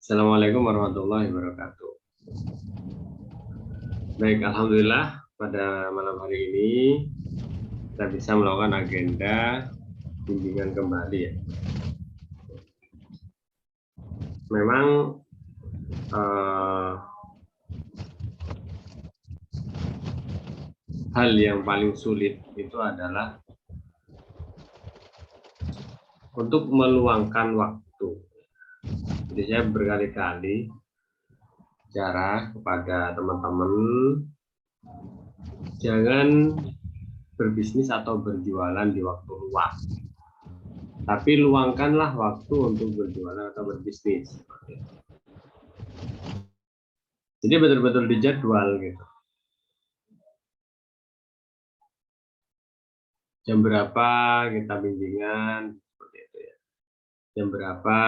Assalamualaikum warahmatullahi wabarakatuh. Baik, alhamdulillah pada malam hari ini kita bisa melakukan agenda bimbingan kembali ya. Memang hal yang paling sulit itu adalah untuk meluangkan waktu. Jadi saya berkali-kali bicara kepada teman-teman, jangan berbisnis atau berjualan di waktu luang, tapi luangkanlah waktu untuk berjualan atau berbisnis. Jadi betul-betul dijadwal gitu. Jam berapa kita bimbingan, seperti itu ya. Jam berapa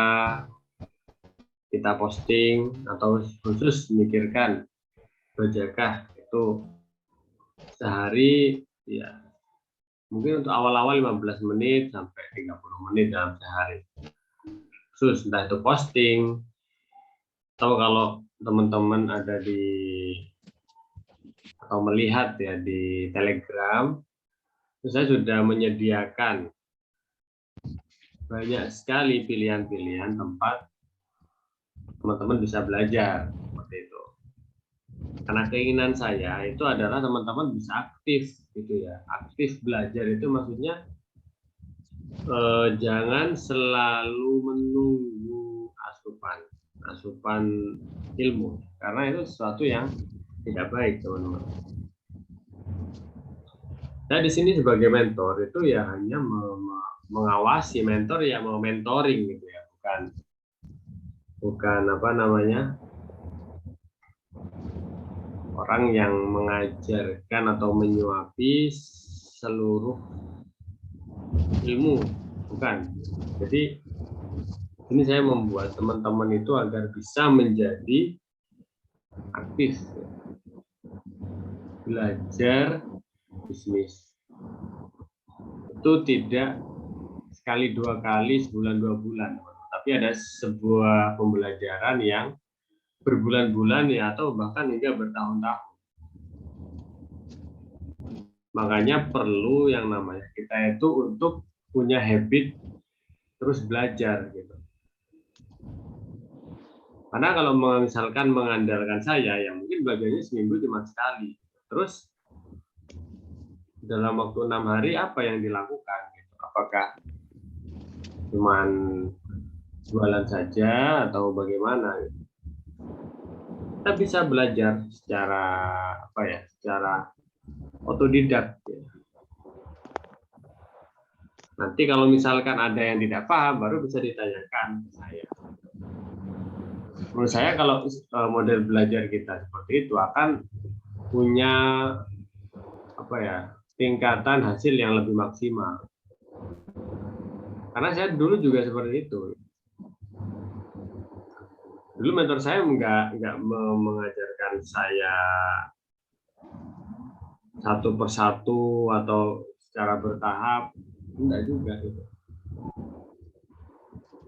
kita posting, atau khusus memikirkan berjakah itu sehari ya, mungkin untuk awal-awal 15 menit sampai 30 menit dalam sehari. Khusus entah itu posting, atau kalau teman-teman ada di atau melihat ya di Telegram, saya sudah menyediakan banyak sekali pilihan-pilihan tempat teman-teman bisa belajar seperti itu. Karena keinginan saya itu adalah teman-teman bisa aktif gitu ya. Aktif belajar itu maksudnya jangan selalu menunggu asupan ilmu, karena itu sesuatu yang tidak baik, teman-teman. Saya di sini sebagai mentor itu ya hanya mengawasi, mentor ya mau mentoring gitu ya, bukan apa namanya, orang yang mengajarkan atau menyuapi seluruh ilmu, bukan. Jadi ini saya membuat teman-teman itu agar bisa menjadi aktif belajar bisnis. Itu tidak sekali dua kali, sebulan dua bulan, tapi ada sebuah pembelajaran yang berbulan-bulan ya, atau bahkan hingga bertahun-tahun. Makanya perlu yang namanya kita itu untuk punya habit terus belajar gitu. Karena kalau misalkan mengandalkan saya, ya mungkin belajarnya seminggu cuma sekali. Terus dalam waktu 6 hari apa yang dilakukan? Gitu. Apakah cuman jualan saja atau bagaimana? Gitu. Kita bisa belajar secara apa ya? Secara otodidak. Ya. Nanti kalau misalkan ada yang tidak paham, baru bisa ditanyakan ke saya. Menurut saya kalau model belajar kita seperti itu akan punya apa ya, tingkatan hasil yang lebih maksimal. Karena saya dulu juga seperti itu. Dulu mentor saya nggak mengajarkan saya satu persatu atau secara bertahap, enggak juga gitu.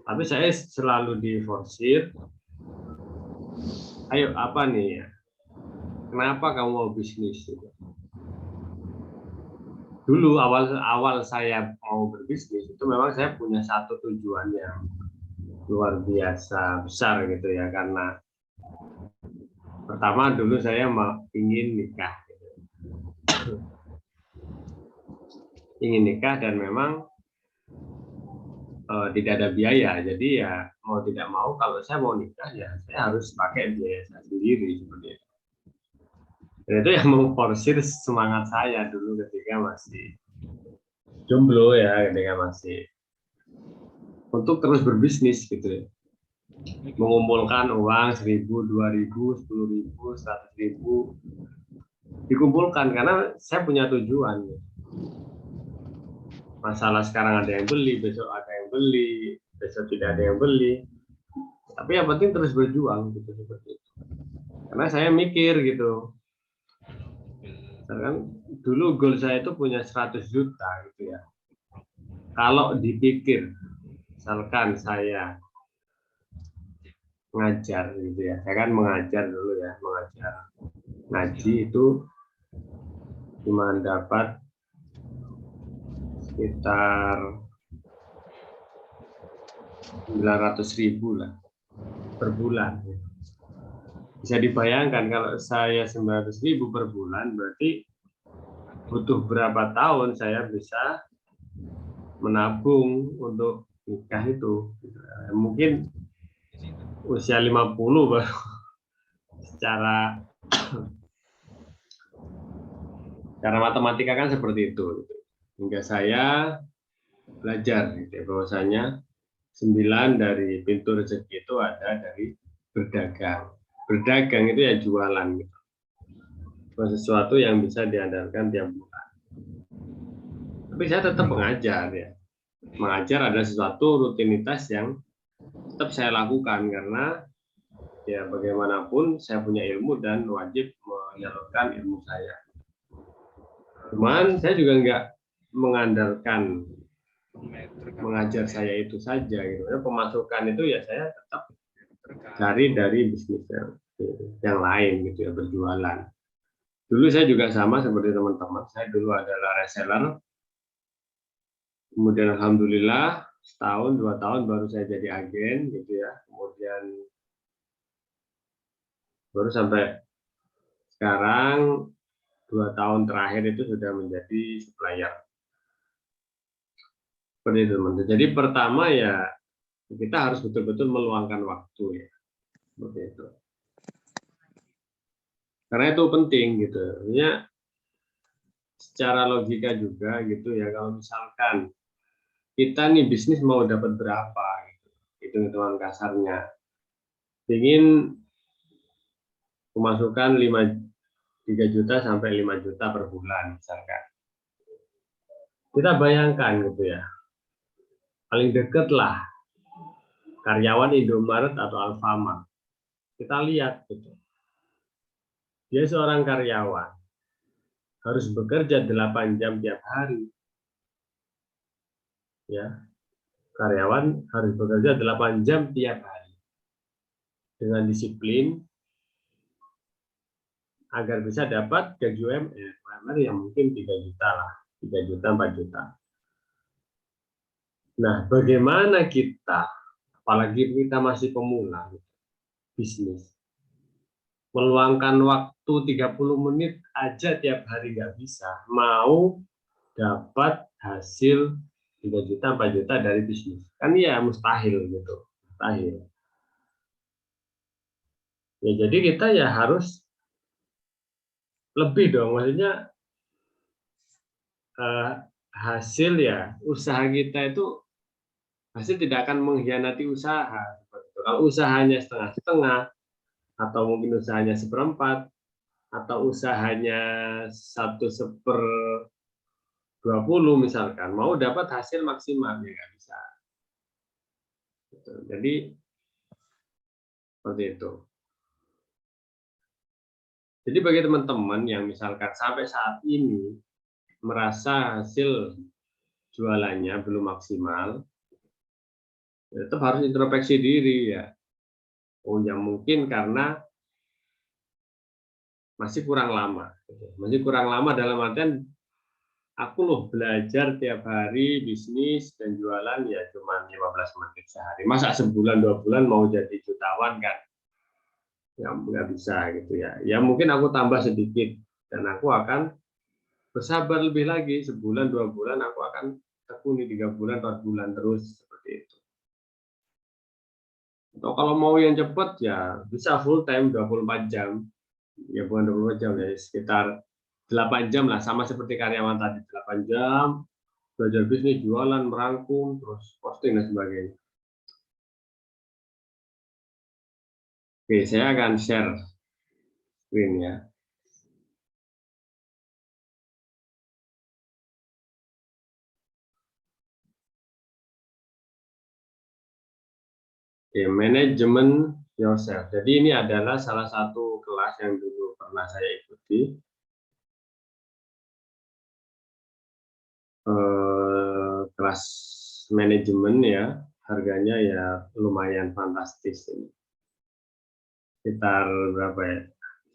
Tapi saya selalu diforsir, ayo apa nih ya, kenapa kamu mau bisnis gitu. Dulu awal saya mau berbisnis itu memang saya punya satu tujuan yang luar biasa besar gitu ya, karena pertama dulu saya ingin nikah gitu. Ingin nikah dan memang tidak ada biaya, jadi ya mau tidak mau kalau saya mau nikah ya saya harus pakai biaya saya sendiri seperti itu. Dan itu yang memforsir semangat saya dulu ketika masih jomblo ya, ketika masih untuk terus berbisnis gitu ya. Mengumpulkan uang 1.000, 2.000, 10.000, 100.000 dikumpulkan karena saya punya tujuan. Masalah sekarang ada yang beli, besok ada yang beli, besok tidak ada yang beli. Tapi yang penting terus berjuang gitu, seperti itu. Karena saya mikir gitu. Misalkan dulu goal saya itu punya 100 juta gitu ya. Kalau dipikir misalkan saya ngajar gitu ya. Saya kan mengajar dulu ya, mengajar ngaji itu cuma dapat sekitar 900.000 lah per bulan. Bisa dibayangkan kalau saya 900.000 per bulan, berarti butuh berapa tahun saya bisa menabung untuk nikah itu. Mungkin usia 50 baru secara matematika kan seperti itu. Hingga saya belajar gitu, bahwasanya 9 dari pintu rezeki itu ada dari berdagang. Berdagang itu ya jualan gitu. Sesuatu yang bisa diandalkan tiap bulan. Tapi saya tetap mengajar ya. Mengajar adalah sesuatu rutinitas yang tetap saya lakukan karena ya bagaimanapun saya punya ilmu dan wajib menyalurkan ilmu saya. Cuman saya juga nggak mengandalkan mengajar saya itu saja gitu. Pemasukan itu ya saya tetap cari dari bisnis yang lain gitu ya, berjualan. Dulu saya juga sama seperti teman-teman. Saya dulu adalah reseller. Kemudian alhamdulillah setahun 2 tahun baru saya jadi agen gitu ya. Kemudian baru sampai sekarang 2 tahun terakhir itu sudah menjadi supplier. Seperti itu teman-teman. Jadi pertama ya kita harus betul-betul meluangkan waktu ya. Seperti itu. Karena itu penting gitu. Ya, secara logika juga gitu ya, kalau misalkan kita nih bisnis mau dapat berapa gitu, hitung-hitungan kasarnya, ingin pemasukan 3 juta sampai 5 juta per bulan misalkan. Kita bayangkan gitu ya, paling deket lah karyawan Indomaret atau Alfamart. Kita lihat gitu, dia seorang karyawan harus bekerja 8 jam tiap hari. Ya, karyawan harus bekerja 8 jam tiap hari dengan disiplin agar bisa dapat gaji UMR yang mungkin 3 juta lah, 3 juta, 4 juta. Nah, bagaimana kita, apalagi kita masih pemula bisnis, meluangkan waktu 30 menit aja tiap hari nggak bisa, mau dapat hasil 3 juta, 4 juta dari bisnis. Kan ya mustahil gitu, mustahil. Ya jadi kita ya harus lebih dong, maksudnya hasil ya, usaha kita itu, hasil tidak akan mengkhianati usaha. Kalau usahanya setengah-setengah, atau mungkin usahanya seperempat, atau usahanya 1/20 misalkan, mau dapat hasil maksimal ya nggak bisa. Jadi seperti itu. Jadi bagi teman-teman yang misalkan sampai saat ini merasa hasil jualannya belum maksimal, ya tetap harus introspeksi diri ya. Oh ya mungkin karena masih kurang lama. Masih kurang lama dalam artian aku loh belajar tiap hari bisnis dan jualan ya cuma 15 menit sehari. Masa sebulan 2 bulan mau jadi jutawan kan? Ya nggak bisa gitu ya. Ya mungkin aku tambah sedikit dan aku akan bersabar lebih lagi, sebulan 2 bulan aku akan tekuni 3 bulan 4 bulan terus seperti itu. Atau kalau mau yang cepat ya bisa full time 24 jam. Ya bukan 24 jam ya, sekitar 8 jam lah, sama seperti karyawan tadi, 8 jam belajar bisnis, jualan, merangkum, terus posting dan sebagainya. Oke, saya akan share screen ya. Oke, manajemen yourself. Jadi ini adalah salah satu kelas yang dulu pernah saya ikuti. Kelas manajemen ya, harganya ya lumayan fantastis ini. sekitar berapa ya,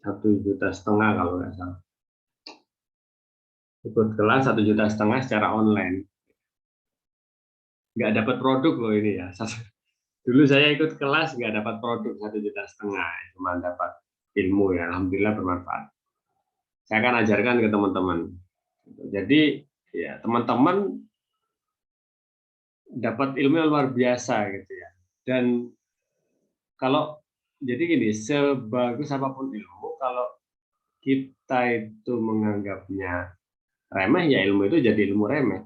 1,5 juta kalau nggak salah. Ikut kelas 1,5 juta secara online, nggak dapat produk loh ini ya. Dulu saya ikut kelas nggak dapat produk 1,5 juta, cuma dapat ilmu ya, alhamdulillah bermanfaat. Saya akan ajarkan ke teman-teman. Jadi ya teman-teman dapat ilmu yang luar biasa gitu ya. Dan kalau jadi gini, sebagus apapun ilmu, kalau kita itu menganggapnya remeh, ya ilmu itu jadi ilmu remeh.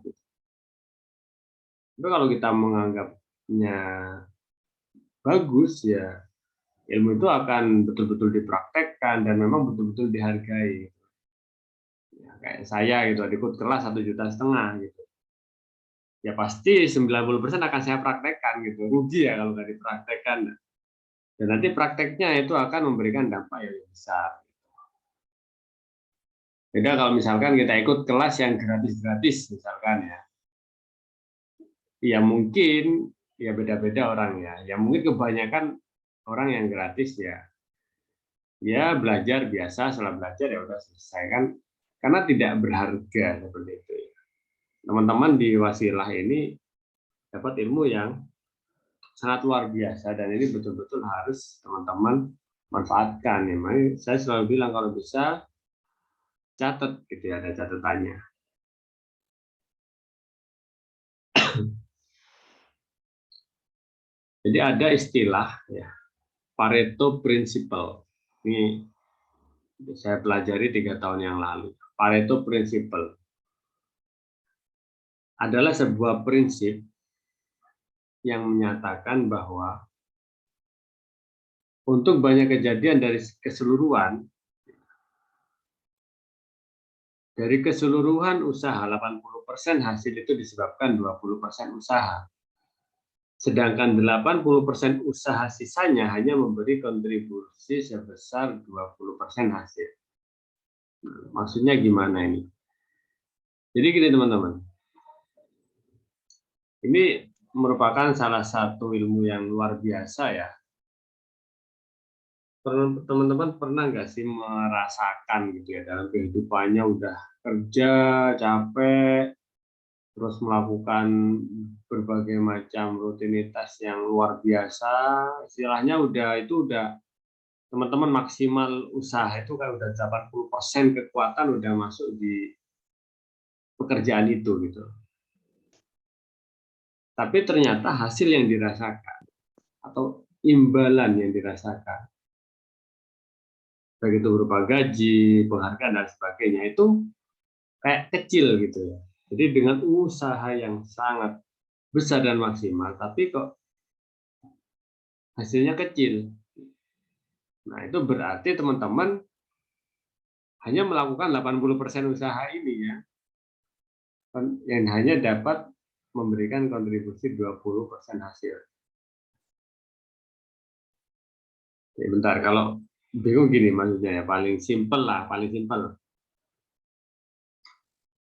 Tapi kalau kita menganggapnya bagus, ya ilmu itu akan betul-betul dipraktekkan dan memang betul-betul dihargai. Ya, kayak saya gitu, ikut kelas 1,5 juta gitu. Ya pasti 90% akan saya praktekkan gitu. Rugi ya kalau nggak dipraktekkan. Dan nanti prakteknya itu akan memberikan dampak yang besar. Beda kalau misalkan kita ikut kelas yang gratis-gratis misalkan ya. Ya mungkin ya beda-beda orangnya. Ya mungkin kebanyakan orang yang gratis ya. Ya belajar biasa, setelah belajar ya udah selesai kan. Karena tidak berharga seperti itu. Teman-teman di Wasilah ini dapat ilmu yang sangat luar biasa dan ini betul-betul harus teman-teman manfaatkan ya. Makanya saya selalu bilang kalau bisa catat gitu ya, ada catatannya. Jadi ada istilah ya, Pareto Principle. Ini saya pelajari 3 tahun yang lalu. Pareto Principle adalah sebuah prinsip yang menyatakan bahwa untuk banyak kejadian dari keseluruhan usaha 80% hasil itu disebabkan 20% usaha. Sedangkan 80% usaha sisanya hanya memberi kontribusi sebesar 20% hasil. Maksudnya gimana ini? Jadi gini teman-teman, ini merupakan salah satu ilmu yang luar biasa ya. Teman-teman pernah nggak sih merasakan gitu ya dalam kehidupannya udah kerja capek, terus melakukan berbagai macam rutinitas yang luar biasa, istilahnya udah teman-teman maksimal usaha itu kan udah 80% kekuatan udah masuk di pekerjaan itu gitu. Tapi ternyata hasil yang dirasakan atau imbalan yang dirasakan, baik itu berupa gaji, penghargaan dan sebagainya itu kayak kecil gitu ya. Jadi dengan usaha yang sangat besar dan maksimal, tapi kok hasilnya kecil. Nah itu berarti teman-teman hanya melakukan 80% usaha ini ya, yang hanya dapat memberikan kontribusi 20% hasil. Ya, bentar, kalau bingung gini maksudnya ya, paling simpel lah, paling simpel.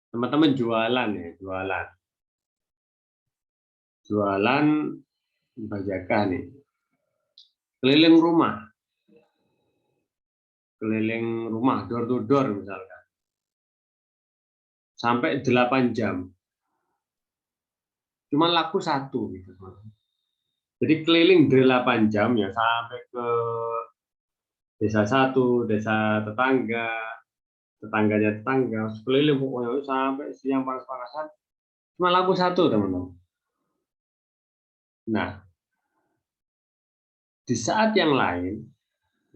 Teman-teman jualan ya, jualan. Jualan bajakan nih. Keliling rumah, door to door misalkan. Sampai 8 jam. Cuma laku satu gitu. Jadi keliling 8 jam ya sampai ke desa satu, desa tetangga, tetangganya tetangga, keliling pokoknya sampai siang panas-panasan. Cuma laku satu teman-teman. Nah, di saat yang lain,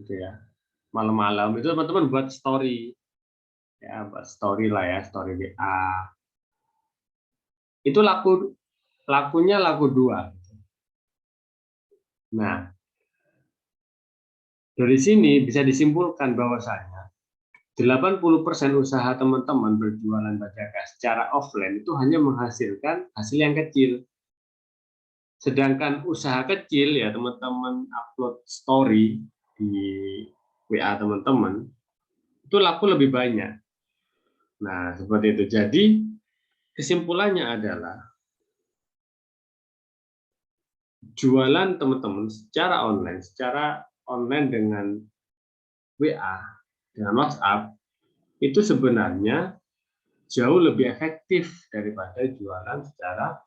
gitu ya, malam-malam itu teman-teman buat story, ya buat story lah ya, story WA. Itu lakunya laku dua. Nah, dari sini bisa disimpulkan bahwasanya 80% usaha teman-teman berjualan bajakan secara offline itu hanya menghasilkan hasil yang kecil. Sedangkan usaha kecil ya teman-teman upload story di WA teman-teman itu laku lebih banyak. Nah, seperti itu. Jadi kesimpulannya adalah jualan teman-teman secara online, secara online dengan WA, dengan WhatsApp, itu sebenarnya jauh lebih efektif daripada jualan secara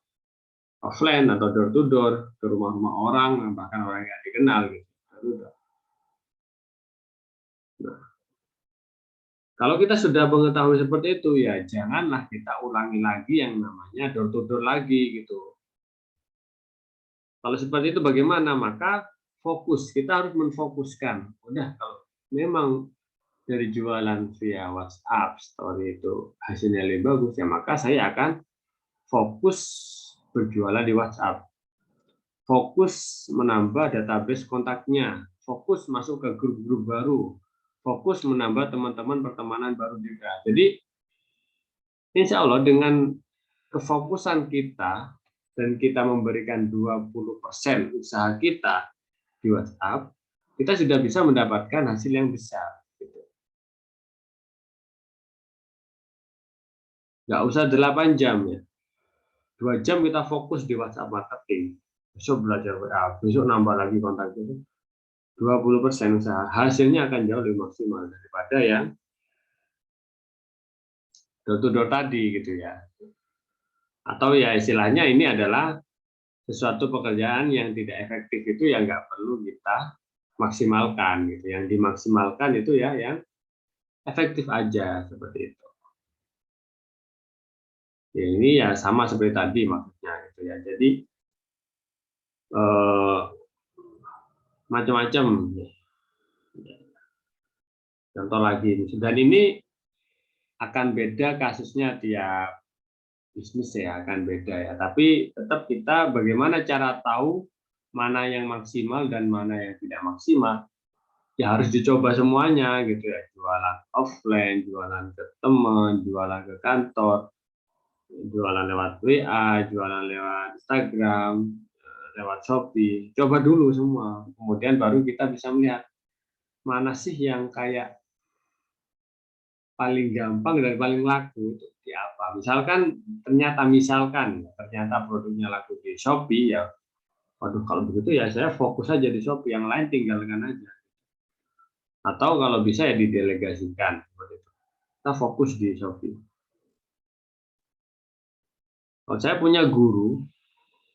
offline atau door to door ke rumah-rumah orang, bahkan orang yang dikenal gitu. Nah, kalau kita sudah mengetahui seperti itu, ya janganlah kita ulangi lagi yang namanya door to door lagi gitu. Kalau seperti itu bagaimana? Maka fokus, kita harus menfokuskan. Udah, kalau memang dari jualan via WhatsApp story itu hasilnya lebih bagus, ya maka saya akan fokus berjualan di WhatsApp. Fokus menambah database kontaknya, fokus masuk ke grup-grup baru, fokus menambah teman-teman pertemanan baru juga. Jadi insya Allah dengan kefokusan kita dan kita memberikan 20% usaha kita di WhatsApp, kita sudah bisa mendapatkan hasil yang besar. Nggak usah 8 jam ya. 2 jam kita fokus di WhatsApp marketing. Besok belajar WA, besok nambah lagi kontak itu. 20% usaha. Hasilnya akan jauh lebih maksimal daripada yang door to door tadi gitu ya. Atau ya istilahnya ini adalah sesuatu pekerjaan yang tidak efektif itu yang nggak perlu kita maksimalkan gitu. Yang dimaksimalkan itu ya yang efektif aja seperti itu. Ya, ini ya sama seperti tadi maksudnya gitu ya. Jadi macam-macam. Contoh lagi, dan ini akan beda kasusnya tiap bisnis ya, akan beda ya. Tapi tetap kita bagaimana cara tahu mana yang maksimal dan mana yang tidak maksimal. Ya harus dicoba semuanya gitu ya. Jualan offline, jualan ke teman, jualan ke kantor, jualan lewat WA, jualan lewat Instagram, lewat Shopee. Coba dulu semua. Kemudian baru kita bisa melihat mana sih yang kayak paling gampang dan paling laku itu di apa. Ternyata produknya laku di Shopee ya. Waduh, kalau begitu ya saya fokus aja di Shopee, yang lain tinggalkan aja. Atau kalau bisa ya didelegasikan seperti itu. Kita fokus di Shopee. Kalau saya punya guru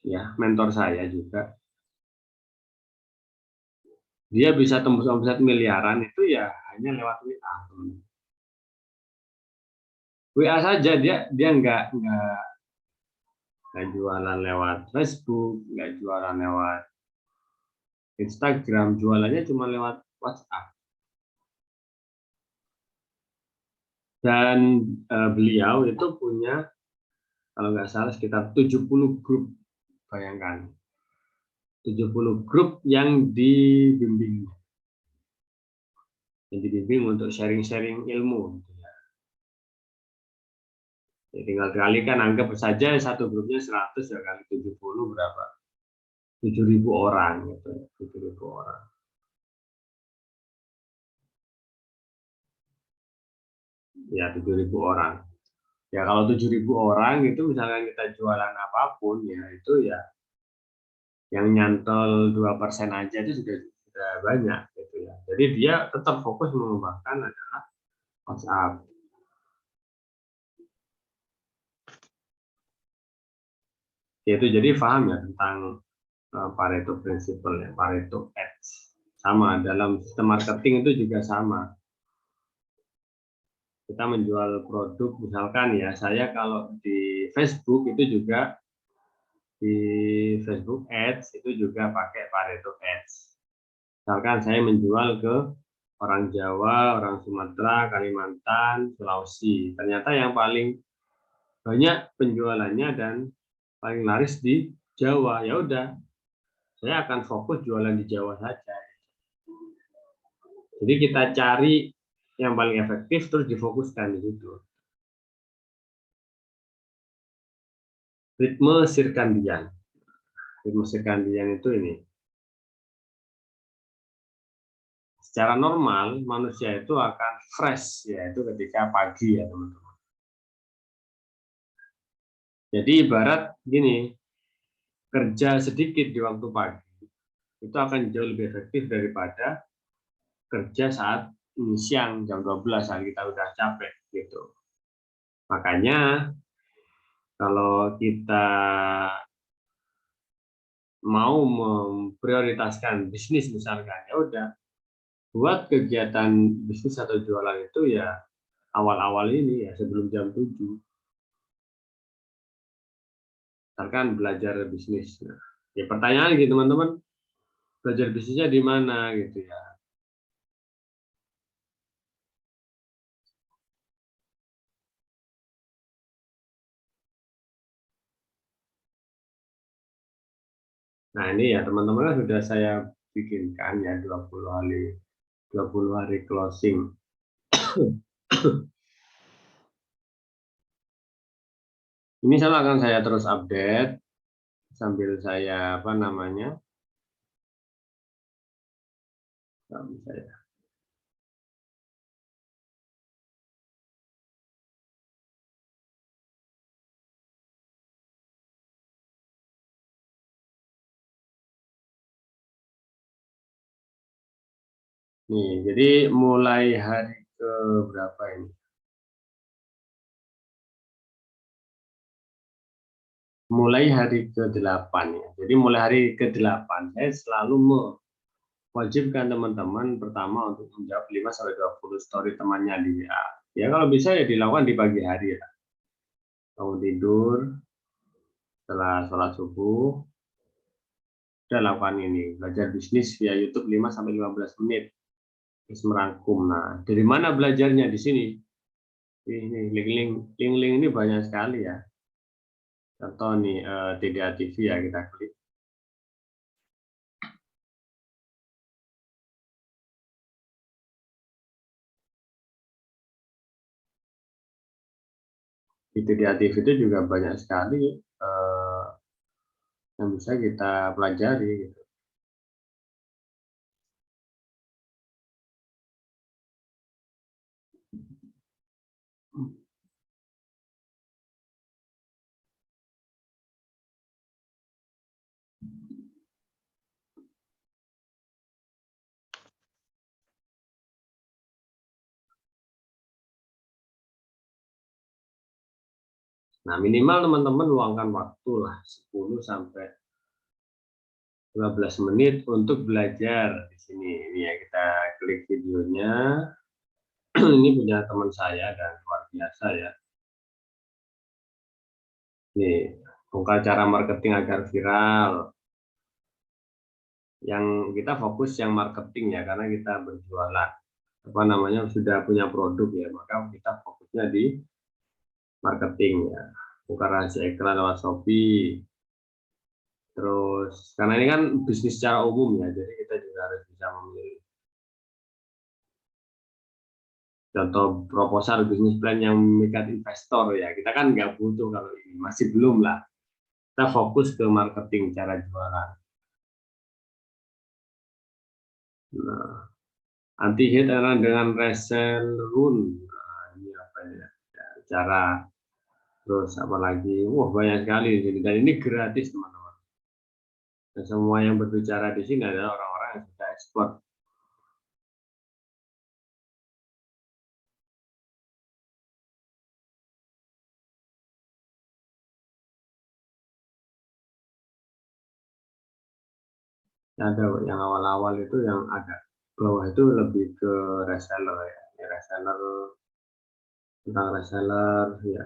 ya, mentor saya juga. Dia bisa tembus omset miliaran itu ya hanya lewat WA. WA saja, dia nggak jualan lewat Facebook, nggak jualan lewat Instagram, jualannya cuma lewat WhatsApp. Dan beliau itu punya, kalau nggak salah, sekitar 70 grup. Bayangkan, 70 grup yang dibimbing untuk sharing-sharing ilmu. Ya, tinggal kalikan, anggap saja satu grupnya 100 ya, kali 70 berapa? 7.000 orang gitu. 7.000 orang. Ya, 7.000 orang. Ya kalau 7.000 orang itu misalkan kita jualan apapun ya itu ya yang nyantol 2% aja itu sudah banyak gitu ya. Jadi dia tetap fokus mengembangkan adalah WhatsApp. Itu jadi paham ya tentang Pareto Principle ya, Pareto Edge. Sama dalam sistem marketing itu juga sama. Kita menjual produk misalkan ya, saya kalau di Facebook itu juga di Facebook Ads itu juga pakai Pareto Ads. Misalkan saya menjual ke orang Jawa, orang Sumatera, Kalimantan, Sulawesi. Ternyata yang paling banyak penjualannya dan paling laris di Jawa. Ya udah, saya akan fokus jualan di Jawa saja. Jadi kita cari yang paling efektif terus difokuskan di situ. Ritme sirkadian. Ritme sirkadian itu ini. Secara normal manusia itu akan fresh yaitu ketika pagi ya teman-teman. Jadi ibarat gini, kerja sedikit di waktu pagi itu akan jauh lebih efektif daripada kerja saat siang jam 12 saat kita udah capek gitu. Makanya kalau kita mau memprioritaskan bisnis misalkan, ya udah buat kegiatan bisnis atau jualan itu ya awal-awal ini ya sebelum jam 7. Misalkan belajar bisnis. Nah, ya pertanyaan gitu teman-teman, belajar bisnisnya di mana gitu ya. Nah, ini ya teman-teman kan sudah saya bikinkan ya 20 hari closing. Ini akan saya terus update sambil saya apa namanya? Sambil saya. Nih, jadi mulai hari ke berapa ini? Mulai hari ke-8 ya. Jadi mulai hari ke-8 saya selalu mewajibkan teman-teman pertama untuk menjawab 5 sampai 20 story temannya di WA. Ya kalau bisa ya dilakukan di pagi hari ya. Bangun tidur, setelah sholat subuh, udah lakukan ini. Belajar bisnis via YouTube 5 sampai 15 menit. Terus merangkum. Nah, dari mana belajarnya di sini? Ini link-link ini banyak sekali ya. Contoh nih TDA TV ya, kita klik. Di TDA TV itu juga banyak sekali yang bisa kita pelajari gitu. Nah, minimal teman-teman luangkan waktu lah 10 sampai 15 menit untuk belajar di sini. Ini ya, kita klik videonya. Ini punya teman saya dan luar biasa ya. Nih, bongkar cara marketing agar viral. Yang kita fokus yang marketing ya, karena kita berjualan. Apa namanya, sudah punya produk ya, maka kita fokusnya di marketing ya. Bongkar rahasia iklan lewat Shopee. Terus, karena ini kan bisnis secara umum ya, jadi kita juga harus bisa memilih contoh proposal bisnis plan yang memikat investor ya. Kita kan nggak butuh kalau ini, masih belum lah. Kita fokus ke marketing cara jualan. Nah, anti hit dengan resell run. Nah, ini apa ya? Ya, cara terus apa lagi? Wah, banyak sekali di sini dan ini gratis teman-teman. Dan semua yang berbicara di sini adalah orang-orang yang sudah expert. Ada yang awal-awal itu yang agak bawah itu lebih ke reseller ya. Ya, reseller tentang reseller ya.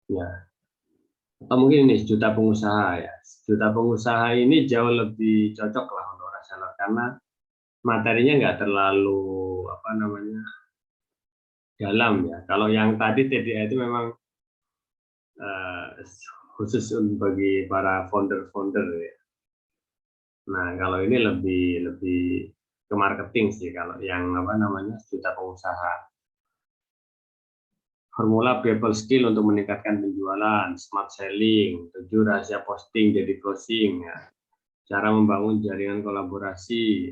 Ya, atau mungkin ini sejuta pengusaha ya. Sejuta pengusaha ini jauh lebih cocok lah untuk reseller karena materinya nggak terlalu apa namanya dalam ya. Kalau yang tadi TDA itu memang uh, khusus bagi para founder-founder ya. Nah, kalau ini lebih lebih ke marketing sih kalau yang apa namanya sejuta pengusaha. formula people skill untuk meningkatkan penjualan, smart selling, 7 rahasia posting jadi closing, ya. Cara membangun jaringan kolaborasi,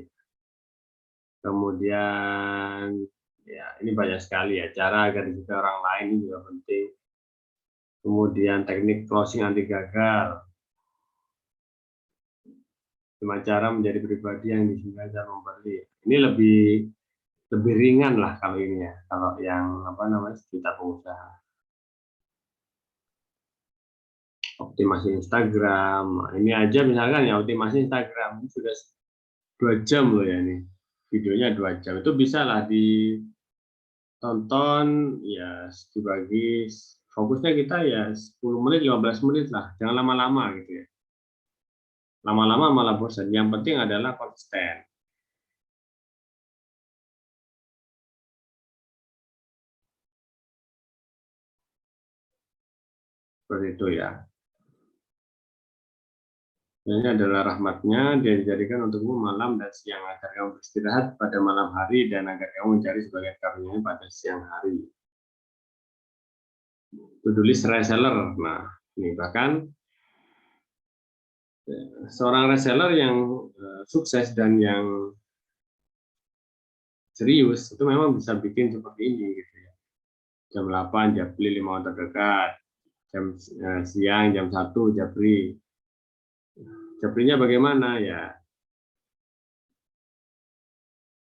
kemudian ya ini banyak sekali ya, cara agar juga orang lain ini juga penting, kemudian teknik closing anti gagal, 5 cara menjadi pribadi yang disukai dan memberi. Ini lebih ringan lah kalau ini ya, kalau yang apa namanya kita pengusaha. Optimasi Instagram, nah, ini aja misalkan ya optimasi Instagram ini sudah 2 jam loh ya ini, videonya 2 jam, itu bisa lah ditonton ya, dibagi fokusnya kita ya 10 menit 15 menit lah, jangan lama-lama gitu ya, lama-lama malah bosan. Yang penting adalah konsisten seperti itu ya. Ini adalah rahmatnya, dia dijadikan untukmu malam dan siang agar kamu beristirahat pada malam hari dan agar kamu mencari sebagian karunia pada siang hari. To-do list reseller. Nah, ini bahkan seorang reseller yang sukses dan yang serius itu memang bisa bikin seperti ini gitu ya. Jam 8 Japri 5 orang terdekat, jam siang jam 1 Japri. Japrinya bagaimana ya?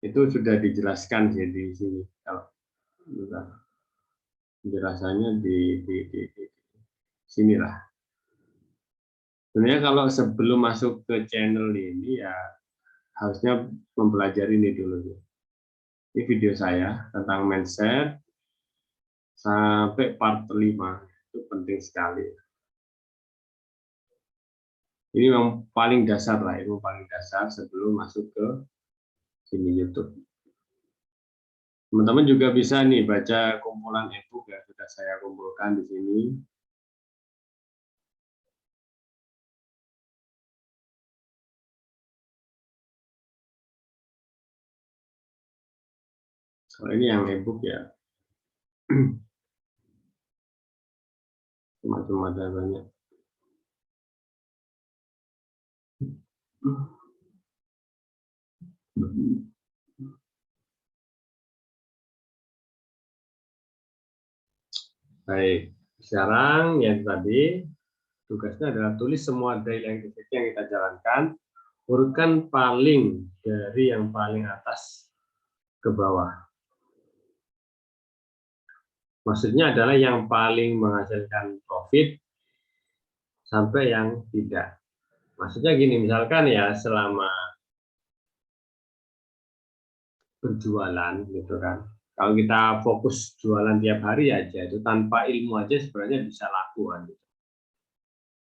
Itu sudah dijelaskan sih di sini. Kalau penjelasannya di sinilah. Sebenarnya kalau sebelum masuk ke channel ini ya harusnya mempelajari ini dulu. Ini video saya tentang mindset sampai part 5, itu penting sekali. Ini yang paling dasar lah, ilmu paling dasar sebelum masuk ke sini YouTube. Teman-teman juga bisa nih baca kumpulan e-book yang sudah saya kumpulkan di sini. Kalau ini yang e-book ya, macam-macam ada banyak. Baik, sekarang yang tadi tugasnya adalah tulis semua daily activity yang kita jalankan, urutkan paling dari yang paling atas ke bawah. Maksudnya adalah yang paling menghasilkan profit sampai yang tidak. Maksudnya gini, misalkan ya selama berjualan gitu kan. Kalau kita fokus jualan tiap hari aja itu tanpa ilmu aja sebenarnya bisa laku kan.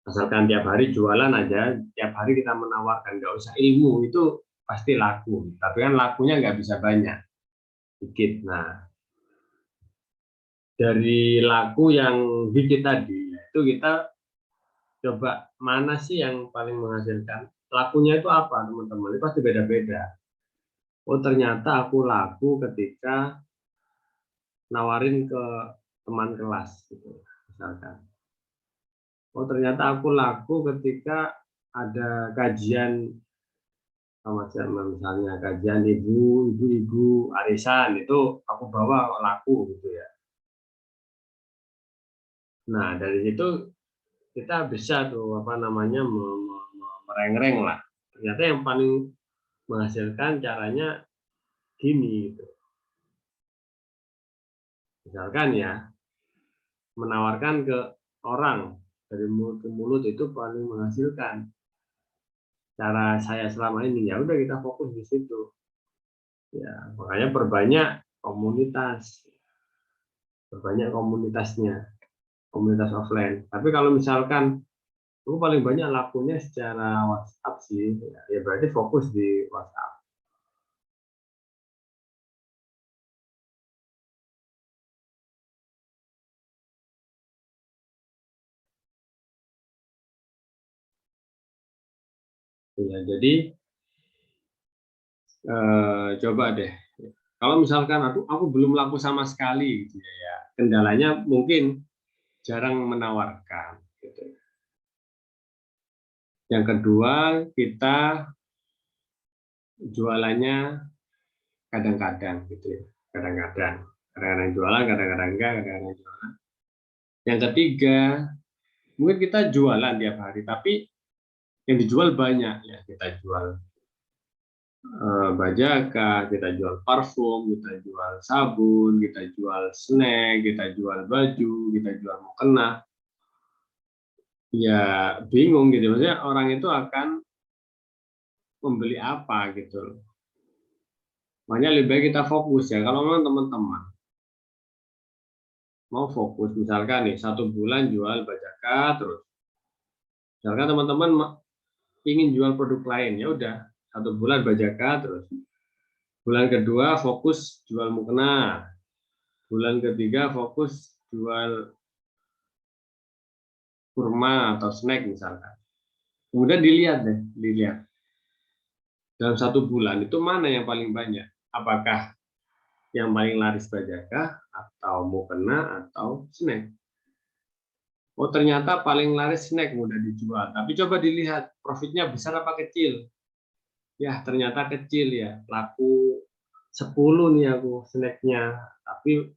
Asalkan tiap hari jualan aja, tiap hari kita menawarkan, nggak usah ilmu itu pasti laku. Tapi kan lakunya nggak bisa banyak, dikit. Nah, dari laku yang dikit tadi, itu kita coba mana sih yang paling menghasilkan. Lakunya itu apa teman-teman? Itu pasti beda-beda. Oh ternyata aku laku ketika nawarin ke teman kelas gitu misalkan. Oh ternyata aku laku ketika ada kajian sama misalnya kajian ibu-ibu arisan itu aku bawa laku gitu ya. Nah dari situ kita bisa tuh apa namanya merengreng lah. Ternyata yang paling menghasilkan caranya gini gitu. Misalkan ya menawarkan ke orang dari mulut ke mulut itu paling menghasilkan. Cara saya selama ini ya udah kita fokus di situ. Ya, makanya perbanyak komunitasnya, komunitas offline. Tapi kalau misalkan aku paling banyak lakunya secara WhatsApp sih, ya berarti fokus di WhatsApp. Ya, jadi coba deh. Kalau misalkan aku belum laku sama sekali gitu ya, kendalanya mungkin jarang menawarkan gitu. Yang kedua, kita jualannya kadang-kadang gitu ya. Kadang-kadang jualan, kadang-kadang enggak, kadang-kadang jualan. Yang ketiga, mungkin kita jualan tiap hari, tapi yang dijual banyak ya. Kita jual bajaka, kita jual parfum, kita jual sabun, kita jual snack, kita jual baju, kita jual mukena. Ya bingung gitu, maksudnya orang itu akan membeli apa gitu. Makanya lebih baik kita fokus ya. Kalau memang teman-teman mau fokus, misalkan nih 1 bulan jual bajaka terus. Misalkan teman-teman ingin jual produk lain, ya udah 1 bulan bajaka terus. Bulan kedua fokus jual mukena. Bulan ketiga fokus jual kurma atau snack misalkan. Kemudian dilihat dalam 1 bulan itu mana yang paling banyak. Apakah yang paling laris bajaka atau mukena atau snack? Oh ternyata paling laris snack mudah dijual. Tapi coba dilihat profitnya besar apa kecil. Ya ternyata kecil ya. Laku 10 nih aku snacknya. Tapi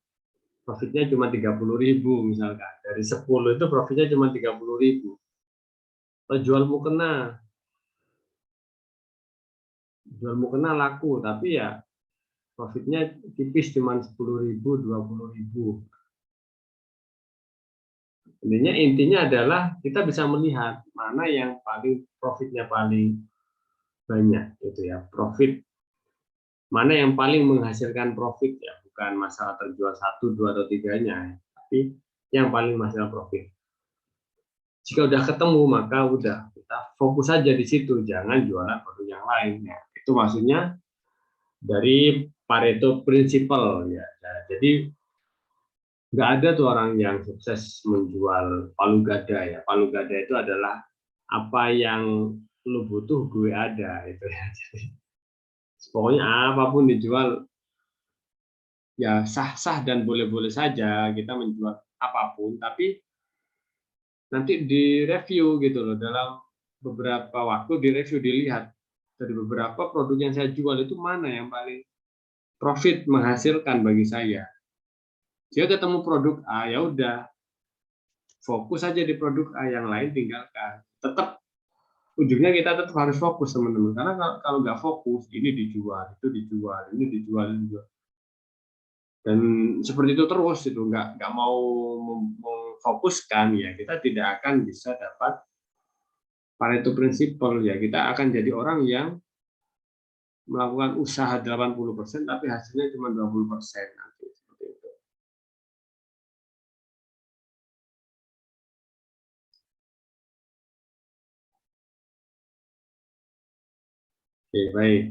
profitnya cuma 30.000 misalkan. Dari 10 itu profitnya cuma 30.000. Kalau jual mukena laku. Tapi ya profitnya tipis cuma 10.000, 20.000. Intinya adalah kita bisa melihat mana yang paling profitnya paling banyak itu ya, profit mana yang paling menghasilkan profit ya, bukan masalah terjual 1, 2, atau 3-nya, tapi yang paling menghasilkan profit. Jika udah ketemu maka udah kita fokus saja di situ, jangan jualan produk yang lain ya. Itu maksudnya dari Pareto Principle ya. Nah, jadi nggak ada tuh orang yang sukses menjual palu gada ya. Palu gada itu adalah apa yang lu butuh gue ada itu ya. Jadi, pokoknya apapun dijual ya sah-sah dan boleh-boleh saja kita menjual apapun, tapi nanti direview gitu loh, dalam beberapa waktu direview, dilihat dari beberapa produk yang saya jual itu mana yang paling profit menghasilkan bagi saya. Jika ketemu produk A ya udah fokus aja di produk A, yang lain tinggalkan. Tetap ujungnya kita tetap harus fokus teman-teman, karena kalau nggak fokus ini dijual, itu dijual, ini dijual, ini dijual. Dan seperti itu terus itu nggak mau memfokuskan ya, kita tidak akan bisa dapat Pareto Principle ya. Kita akan jadi orang yang melakukan usaha 80% tapi hasilnya cuma 20% nanti, seperti itu. Oke, baik.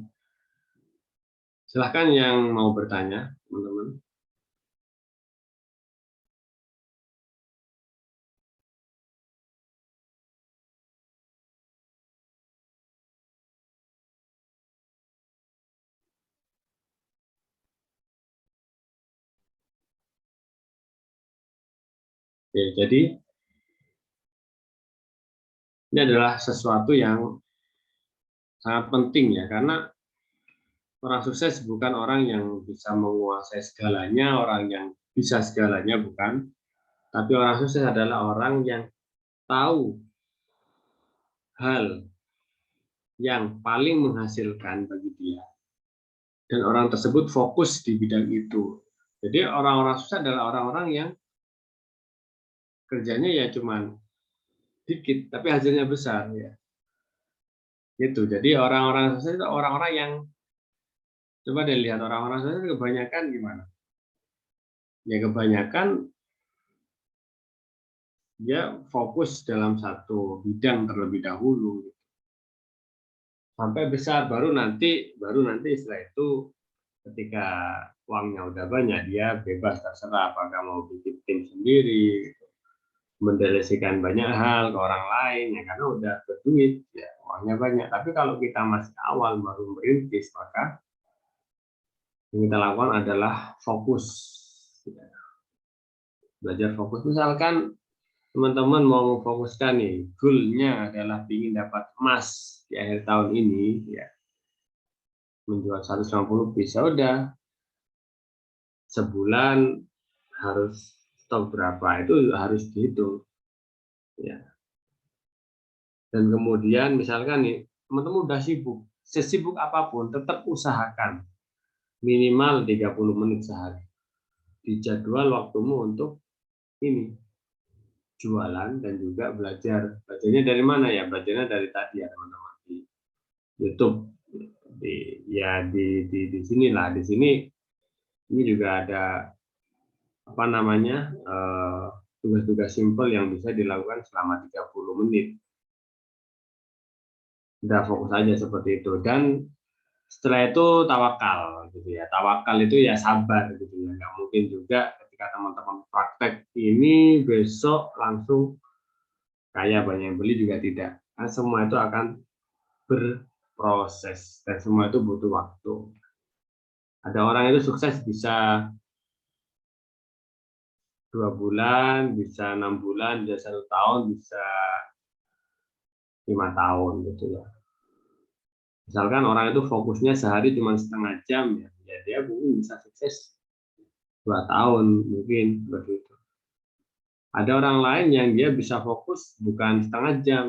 Silahkan yang mau bertanya, teman-teman. Oke, jadi ini adalah sesuatu yang sangat penting ya, karena orang sukses bukan orang yang bisa menguasai segalanya, orang yang bisa segalanya, bukan. Tapi orang sukses adalah orang yang tahu hal yang paling menghasilkan bagi dia. Dan orang tersebut fokus di bidang itu. Jadi orang-orang sukses adalah orang-orang yang kerjanya ya cuman dikit, tapi hasilnya besar ya. Gitu. Jadi orang-orang sukses itu orang-orang yang, coba deh lihat orang-orang sukses kebanyakan gimana? Ya kebanyakan dia fokus dalam satu bidang terlebih dahulu sampai besar, baru nanti setelah itu ketika uangnya udah banyak dia bebas terserah apakah mau bikin tim sendiri, mendelegasikan banyak hal ke orang lain ya, karena udah berduit ya, uangnya banyak. Tapi kalau kita masih awal baru merintis, maka Yang kita lakukan adalah fokus. Belajar fokus. Misalkan teman-teman mau memfokuskan nih, goal-nya adalah ingin dapat emas di akhir tahun ini, ya, menjual 150 piece, udah sebulan harus stok berapa, itu harus dihitung, ya. Dan kemudian misalkan nih, teman-teman udah sibuk, sesibuk apapun, tetap usahakan minimal 30 menit sehari di jadwal waktumu untuk ini jualan dan juga belajar. Belajarnya dari mana ya? Belajarnya dari tadi ya teman-teman, di YouTube, di sinilah, di sini ini juga ada apa namanya, tugas-tugas simpel yang bisa dilakukan selama 30 menit. Udah fokus aja seperti itu, dan setelah itu tawakal gitu ya. Tawakal itu ya sabar gitu ya. Nggak mungkin juga ketika teman-teman praktek ini besok langsung kaya banyak yang beli, juga tidak. Nah, semua itu akan berproses dan semua itu butuh waktu. Ada orang itu sukses bisa 2 bulan, bisa 6 bulan, bisa 1 tahun, bisa 5 tahun gitu ya. Misalkan orang itu fokusnya sehari cuma setengah jam, ya dia mungkin bisa sukses 2 tahun mungkin begitu. Ada orang lain yang dia bisa fokus bukan setengah jam,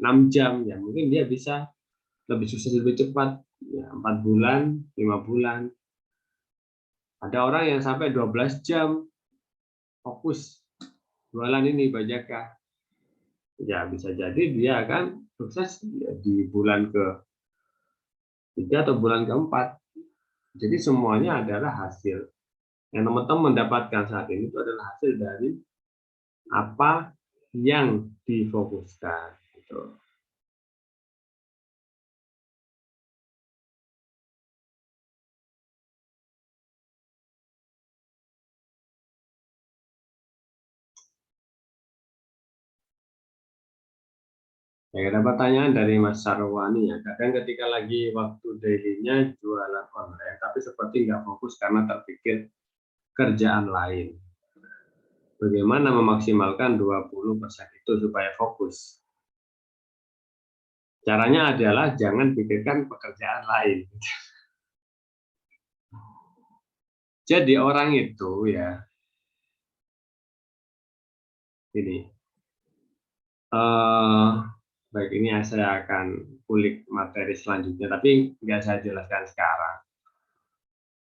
6 jam, ya mungkin dia bisa lebih sukses lebih cepat, ya 4 bulan, 5 bulan. Ada orang yang sampai 12 jam fokus jualan ini bajaka. Ya bisa jadi dia akan sukses ya, di bulan ke-3 atau bulan ke-4. Jadi semuanya adalah hasil. Yang teman-teman mendapatkan saat ini itu adalah hasil dari apa yang difokuskan. Gitu. Ya, ada pertanyaan dari Mas Sarwani ya. Kadang ketika lagi waktu daily-nya jualan online, tapi seperti nggak fokus karena terpikir kerjaan lain. Bagaimana memaksimalkan 20% itu supaya fokus? Caranya adalah jangan pikirkan pekerjaan lain. Jadi orang itu ya, ini, baik ini saya akan kulik materi selanjutnya, tapi nggak saya jelaskan sekarang.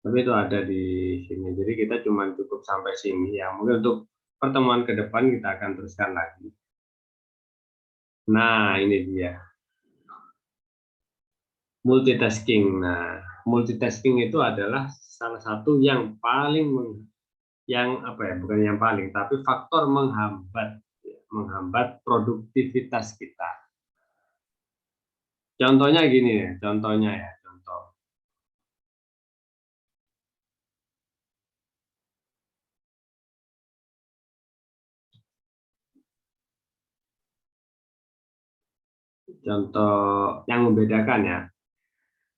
Tapi itu ada di sini. Jadi kita cuma cukup sampai sini ya. Mungkin untuk pertemuan ke depan kita akan teruskan lagi. Nah, ini dia. Multitasking. Nah, multitasking itu adalah salah satu yang paling yang apa ya, bukan yang paling, tapi faktor menghambat produktivitas kita. Contohnya gini ya, contohnya ya, contoh. Contoh yang membedakan ya,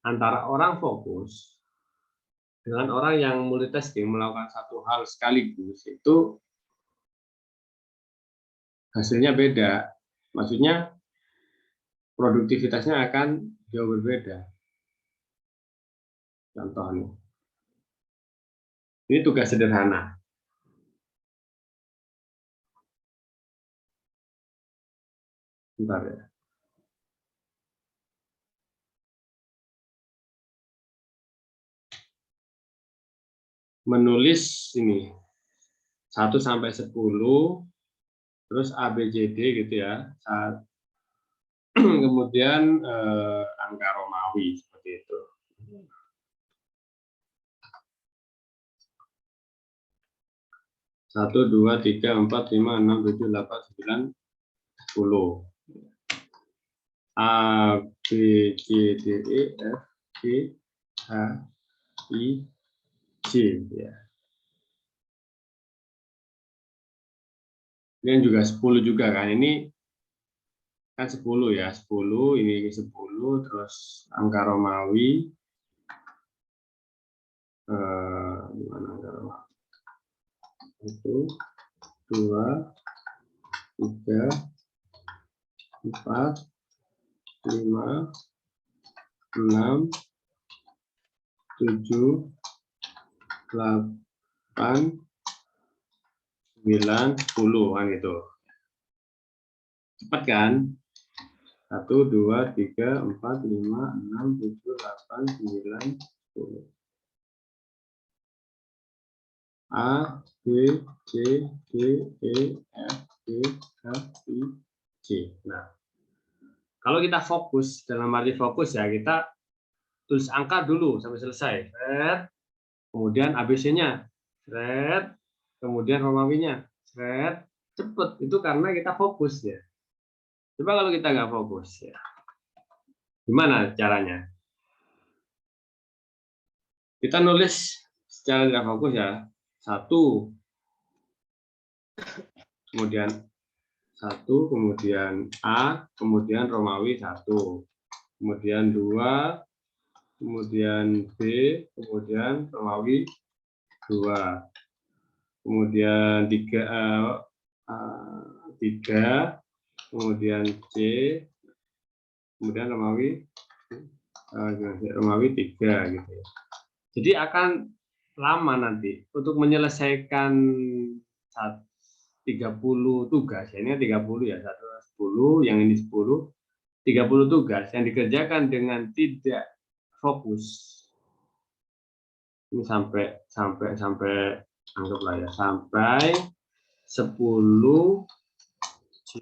antara orang fokus dengan orang yang multitasking melakukan satu hal sekaligus, itu hasilnya beda. Maksudnya produktivitasnya akan jauh berbeda. Contohnya, ini tugas sederhana. Bentar ya. Menulis ini 1 sampai 10, terus A B C D gitu ya. Kemudian angka Romawi seperti itu. 1, 2, 3, 4, 5, 6, 7, 8, 9, 10. A B C D E F G H I J ya. Ini juga 10 juga kan. Ini kan 10 ya, 10, ini 10, terus angka Romawi Gimana kalau 1, 2, 3, 4, 5, 6, 7, 8, 9, 10 kan itu. Cepat kan? 1, 2, 3, 4, 5, 6, 7, 8, 9, 10. A, B, C, D, E, F, G, H, I, J. Nah, kalau kita fokus, dalam arti fokus ya, kita tulis angka dulu sampai selesai. Kemudian ABC-nya, kemudian Romawinya, cepet. Itu karena kita fokus ya. Coba kalau kita nggak fokus ya, gimana caranya? Kita nulis secara nggak fokus ya, 1, kemudian 1, kemudian A, kemudian Romawi 1, kemudian 2, kemudian B, kemudian Romawi 2, kemudian 3, kemudian C, kemudian Romawi 3 gitu ya. Jadi akan lama nanti untuk menyelesaikan 30 tugas, ya ini 30 ya, 10, yang ini 10, 30 tugas yang dikerjakan dengan tidak fokus. Ini sampai anggaplah ya, sampai 10 C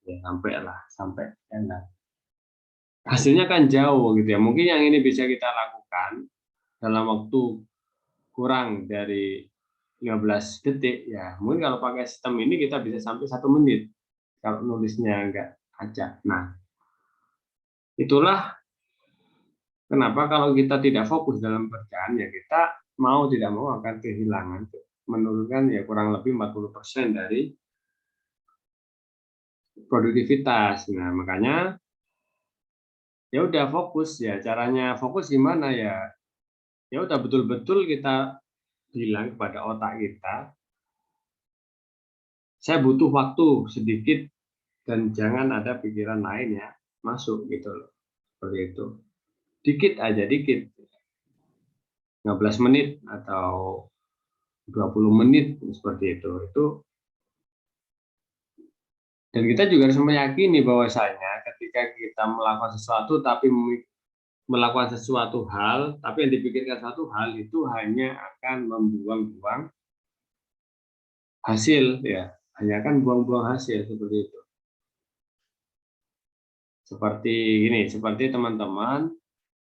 ya, sampai enak. Hasilnya kan jauh gitu ya. Mungkin yang ini bisa kita lakukan dalam waktu kurang dari 15 detik ya. Mungkin kalau pakai sistem ini kita bisa sampai 1 menit kalau nulisnya enggak acak. Nah, itulah kenapa kalau kita tidak fokus dalam pekerjaan ya kita mau tidak mau akan kehilangan, menurunkan ya kurang lebih 40% dari produktivitas. Nah, makanya ya udah fokus ya. Caranya fokus gimana ya? Ya udah betul-betul kita bilang kepada otak kita, saya butuh waktu sedikit dan jangan ada pikiran lain ya masuk gitu loh. Seperti itu. Dikit aja, dikit. 15 menit atau 20 menit seperti itu. Dan kita juga harus meyakini bahwasanya ketika kita melakukan sesuatu tapi melakukan sesuatu hal, tapi yang dipikirkan satu hal itu hanya akan membuang-buang hasil ya, hanya akan buang-buang hasil seperti itu. Seperti ini, seperti teman-teman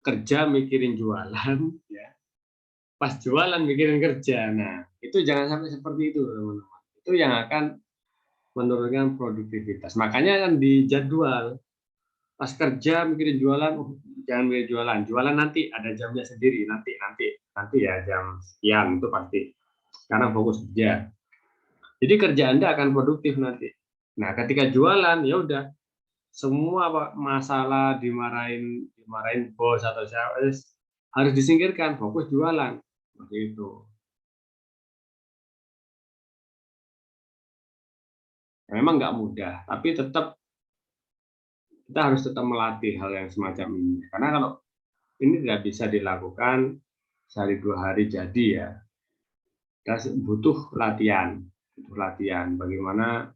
kerja mikirin jualan ya. Pas jualan mikirin kerja. Nah, itu jangan sampai seperti itu, teman-teman. Itu yang akan menurunkan produktivitas. Makanya kan di jadwal pas kerja mikirin jualan, jangan mikirin jualan. Jualan nanti ada jamnya sendiri, nanti ya jam sekian itu pasti. Sekarang fokus kerja. Jadi kerja Anda akan produktif nanti. Nah, ketika jualan ya udah semua masalah dimarahin bos atau siapa harus disingkirkan, fokus jualan. Seperti itu. Memang nggak mudah, tapi tetap kita harus tetap melatih hal yang semacam ini. Karena kalau ini tidak bisa dilakukan sehari 2 hari jadi ya. Kita butuh latihan, Bagaimana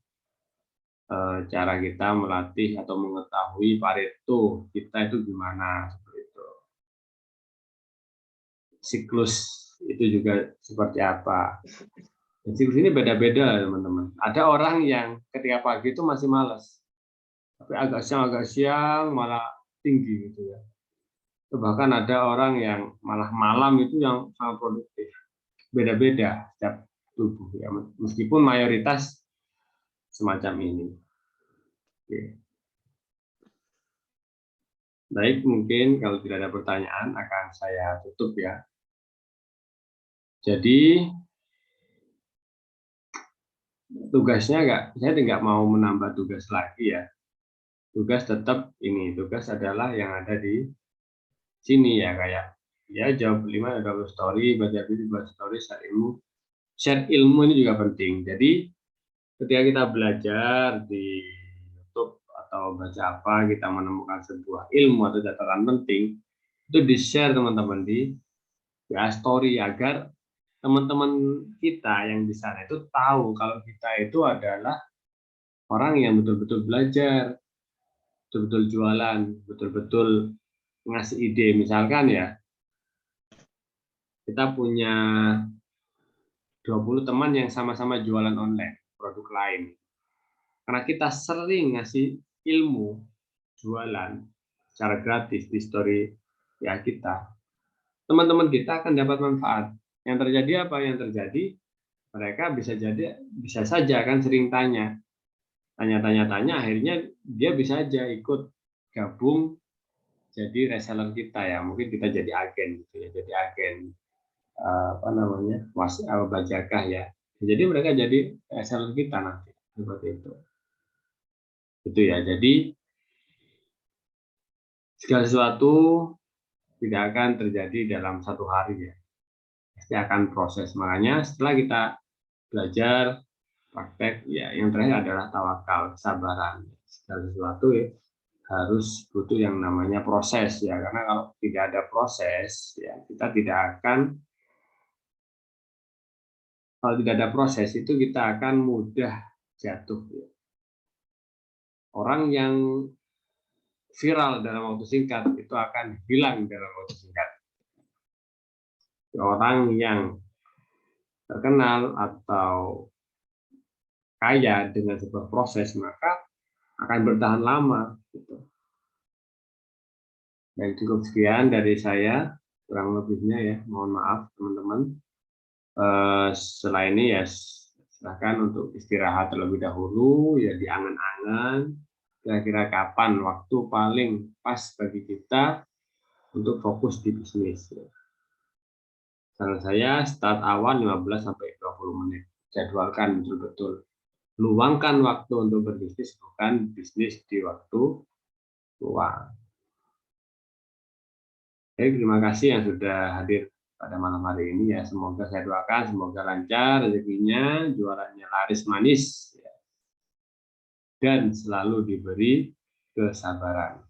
cara kita melatih atau mengetahui Pareto kita itu gimana seperti itu. Siklus itu juga seperti apa. Dan siklus ini beda-beda teman-teman. Ada orang yang ketika pagi itu masih malas, tapi agak siang malah tinggi gitu ya. Bahkan ada orang yang malah malam itu yang sangat produktif. Beda-beda setiap tubuh ya, meskipun mayoritas semacam ini. Oke. Baik, mungkin kalau tidak ada pertanyaan akan saya tutup ya. Jadi tugasnya saya nggak mau menambah tugas lagi ya. Tugas tetap ini, tugas adalah yang ada di sini ya, kayak Ya, jawab 5, 20 story, baca video, buat story, share ilmu. Share ilmu ini juga penting. Jadi ketika kita belajar di YouTube atau baca apa, kita menemukan sebuah ilmu atau catatan penting, itu di-share teman-teman di ya story agar teman-teman kita yang di sana itu tahu kalau kita itu adalah orang yang betul-betul belajar, betul-betul jualan, betul-betul ngasih ide. Misalkan ya, kita punya 20 teman yang sama-sama jualan online, produk lain. Karena kita sering ngasih ilmu jualan secara gratis di story ya kita, teman-teman kita akan dapat manfaat. Yang terjadi apa? Yang terjadi mereka bisa saja kan sering tanya, akhirnya dia bisa aja ikut gabung jadi reseller kita ya, mungkin kita jadi agen gitu ya, jadi agen apa namanya bajakah ya, jadi mereka jadi reseller kita nanti seperti itu ya. Jadi segala sesuatu tidak akan terjadi dalam satu hari ya, pasti akan proses. Makanya setelah kita belajar praktek ya, yang terakhir adalah tawakal, kesabaran. Segala sesuatu ya harus butuh yang namanya proses ya, karena kalau tidak ada proses ya kita tidak akan, kalau tidak ada proses itu kita akan mudah jatuh ya. Orang yang viral dalam waktu singkat itu akan hilang dalam waktu singkat. Orang yang terkenal atau kaya dengan sebuah proses maka akan bertahan lama gitu. Baik, cukup sekian dari saya, kurang lebihnya ya mohon maaf teman-teman. Setelah ini ya silakan untuk istirahat terlebih dahulu ya, diangan-angan kira-kira kapan waktu paling pas bagi kita untuk fokus di bisnis. Saran saya start awal 15 sampai 20 menit. Jadwalkan betul-betul. Luangkan waktu untuk berbisnis, bukan bisnis di waktu luang. Oke, terima kasih yang sudah hadir pada malam hari ini ya. Semoga saya doakan, semoga lancar rezekinya, jualannya laris manis, ya, dan selalu diberi kesabaran.